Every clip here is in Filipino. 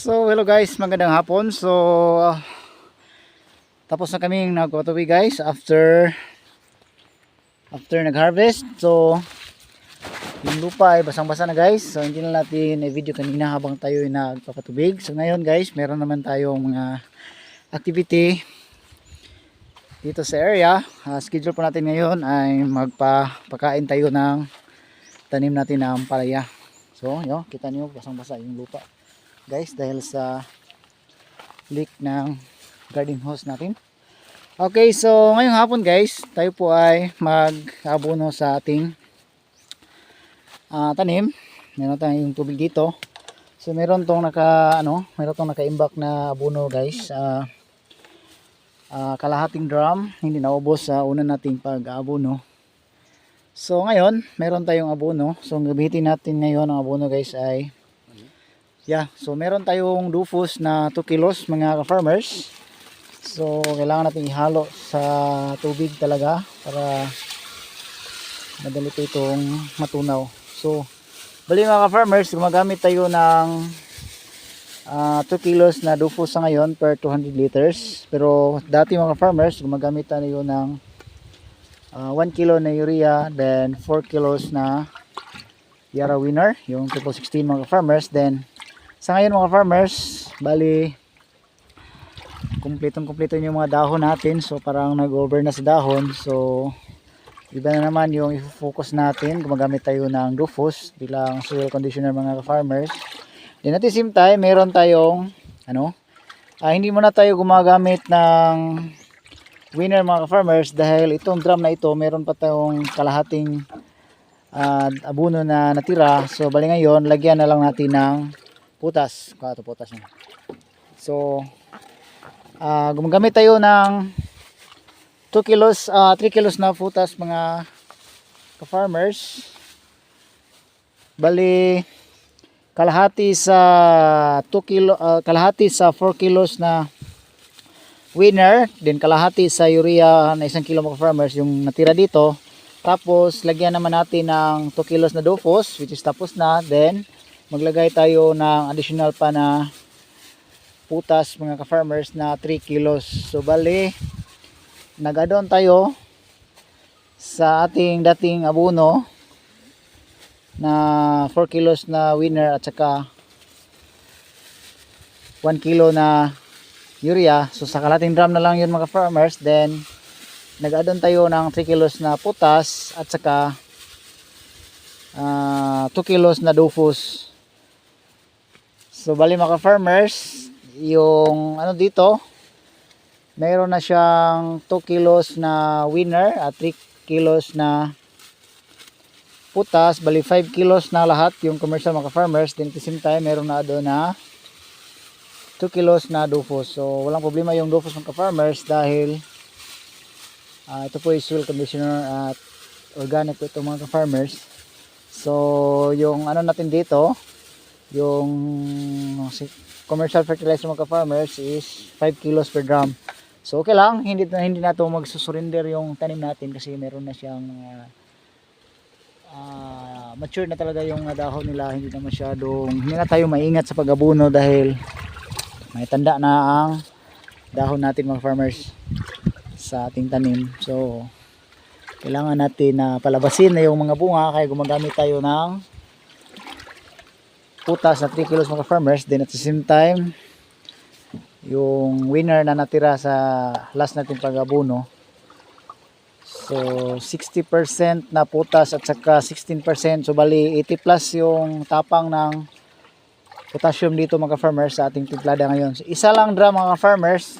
So hello guys, magandang hapon. So tapos na kaming nagpatuloy guys after nag-harvest. So yung lupa ay basang-basa na guys. So hindi na natin i-video kanina habang tayo ay nagpapatubig. So ngayon guys, meron naman tayong mga activity dito sa area. Schedule po natin ngayon ay magpapakain tayo ng tanim natin ng palaya. So yun, kita niyo basang-basa yung lupa guys dahil sa leak ng garden hose natin. Okay, so ngayong hapon guys, tayo po ay mag-abono sa ating tanim. Meron tayong tubig dito. So meron tong naka-imbak na abono guys. Kalahating drum, hindi naubos sa una nating pag-abono. So ngayon, meron tayong abono. So ang gamitin natin ngayon ng abono guys ay so meron tayong dufos na 2 kilos mga ka-farmers. So kailangan natin ihalo sa tubig talaga para madali itong matunaw. So bali mga ka-farmers, gumagamit tayo ng 2 kilos na dufos sa ngayon per 200 liters. Pero dati mga ka-farmers, gumagamit tayo ng 1 kilo na urea, then 4 kilos na Yara Winner, yung triple 16 mga ka-farmers. Then sa ngayon mga farmers, bali kumpleto yung mga dahon natin. So parang nag-over na sa dahon. So iba na naman yung i-focus natin. Gumagamit tayo ng dufos bilang soil conditioner mga farmers. Then at the same time, meron tayong hindi muna tayo gumagamit ng winner mga farmers dahil itong drum na ito meron pa tayong kalahating abono na natira. So bali ngayon, lagyan na lang natin ng putas. Putas niya. So gumagamit tayo ng 3 kilos na putas mga ka-farmers. Bali kalahati sa 4 kilos na winner, then kalahati sa urea na 1 kilo mga farmers yung natira dito. Tapos lagyan naman natin ng 2 kilos na dufos, which is tapos na. Then maglagay tayo ng additional pa na putas mga ka-farmers na 3 kilos. So bali nag-add-on tayo sa ating dating abono na 4 kilos na winner at saka 1 kilo na urea. So sa kalating drum na lang yun mga farmers. Then nag-add-on tayo ng 3 kilos na putas at saka 2 kilos na dufos. So bali mga farmers, yung dito, mayroon na siyang 2 kilos na winner at 3 kilos na putas. Bali 5 kilos na lahat yung commercial mga farmers. Then at the same time, meron na doon na 2 kilos na dufos. So walang problema yung dufos mga farmers dahil ito po is soil conditioner at organic po ito mga farmers. So yung natin dito, yung commercial fertilizer mga farmers is 5 kilos per drum. So okay lang, hindi na ito magsusurrender yung tanim natin kasi meron na siyang mature na talaga yung dahon nila. Hindi na tayo maingat sa pag-abono dahil may tanda na ang dahon natin mga farmers sa ating tanim. So kailangan natin na palabasin na yung mga bunga, kaya gumagamit tayo ng putas na 3 kilos mga farmers. Then at the same time, yung winner na natira sa last natin pag-abono, so 60% na putas at saka 16%, so bali 80 plus yung tapang ng potassium dito mga farmers sa ating timplada ngayon. So isa lang drum mga farmers.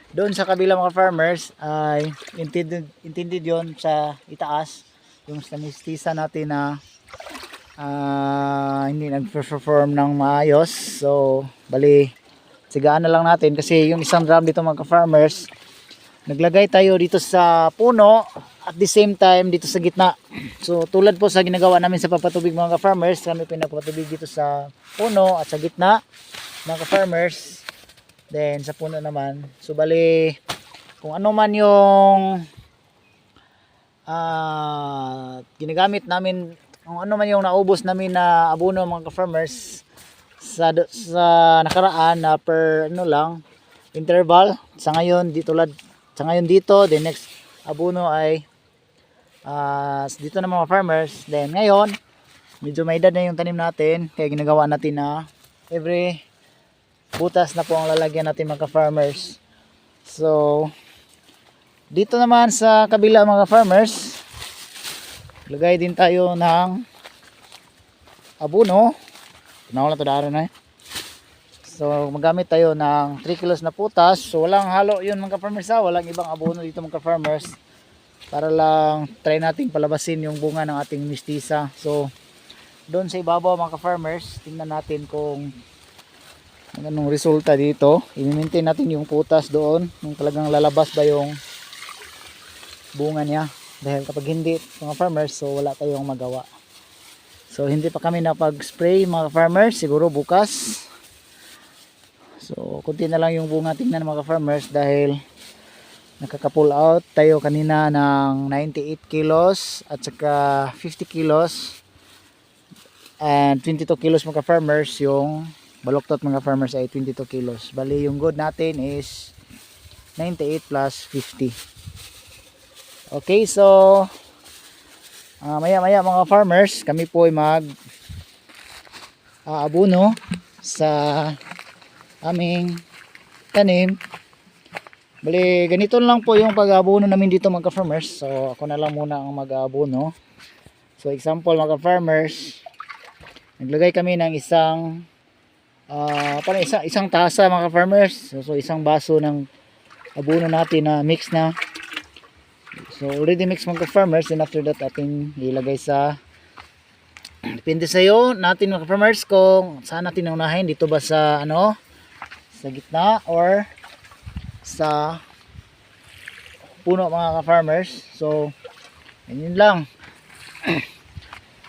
Doon sa kabila mga farmers ay intended yon sa itaas, yung stanistisa natin na hindi nag-perform ng maayos. So bali sigaan na lang natin kasi yung isang drum dito mga farmers, naglagay tayo dito sa puno at the same time dito sa gitna. So tulad po sa ginagawa namin sa papatubig mga farmers, kami pinapatubig dito sa puno at sa gitna mga farmers, then sa puno naman. So bali kung ano man yung ginagamit namin, kung ano man yung naubos namin na abono mga farmers, sa nakaraan na per ano lang interval. Sa ngayon dito, the next abono ay dito na mga farmers. Then ngayon medyo may edad na yung tanim natin, kaya ginagawa natin na every butas na po ang lalagyan natin mga farmers. So dito naman sa kabila mga farmers, lagay din tayo ng abono. Tinawala to daro na. So magamit tayo ng 3 kilos na putas. So walang halo yun mga farmers, walang ibang abono dito mga farmers. Para lang try natin palabasin yung bunga ng ating mistisa. So doon sa ibabaw mga farmers, tingnan natin kung anong resulta dito. I-maintain natin yung putas doon, kung talagang lalabas ba yung bunga niya. Dahil kapag hindi mga farmers, so wala tayong magawa. So hindi pa kami napag-spray mga farmers, siguro bukas. So kunti na lang yung bunga, tingnan mga farmers, dahil nakaka-pull out tayo kanina ng 98 kilos at saka 50 kilos and 22 kilos mga farmers. Yung baloktot mga farmers ay 22 kilos. Bali yung good natin is 98 plus 50. Okay, so maya maya mga farmers, kami po ay mag abono sa aming tanim. Bali ganito lang po yung pag-abono namin dito mga farmers. So ako na lang muna ang mag-abono. So example mga farmers, naglagay kami ng isang isang tasa mga farmers. So isang baso ng abono natin na mix na. So already mix mga farmers, and after that ating ilagay sa, depende sa iyo natin mga farmers kung saan natin unahin, dito ba sa sa gitna or sa puno mga farmers. So yun lang.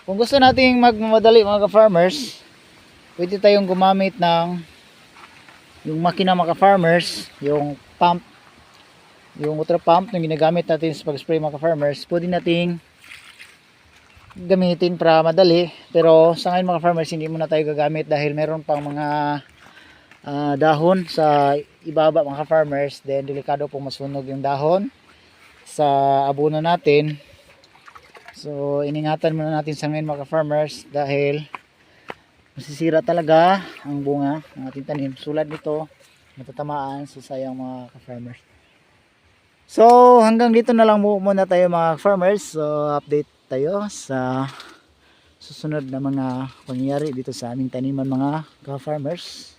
Kung gusto nating magmamadali mga farmers, pwede tayong gumamit ng yung makina mga farmers, yung pump, yung water pump na ginagamit natin sa pag-spray mga farmers. Pwede nating gamitin para madali, pero sa ngayon mga farmers hindi muna tayo gagamit dahil meron pang mga dahon sa ibaba mga farmers. Then delikado pong masunog yung dahon sa abono natin. So iningatan muna natin sa ngayon mga farmers, dahil masisira talaga ang bunga ng ating tanim. Sulad nito, matatamaan, so sayang mga farmers. So hanggang dito na lang muna tayo mga farmers. So update tayo sa susunod na mga pangyayari dito sa aming taniman mga farmers.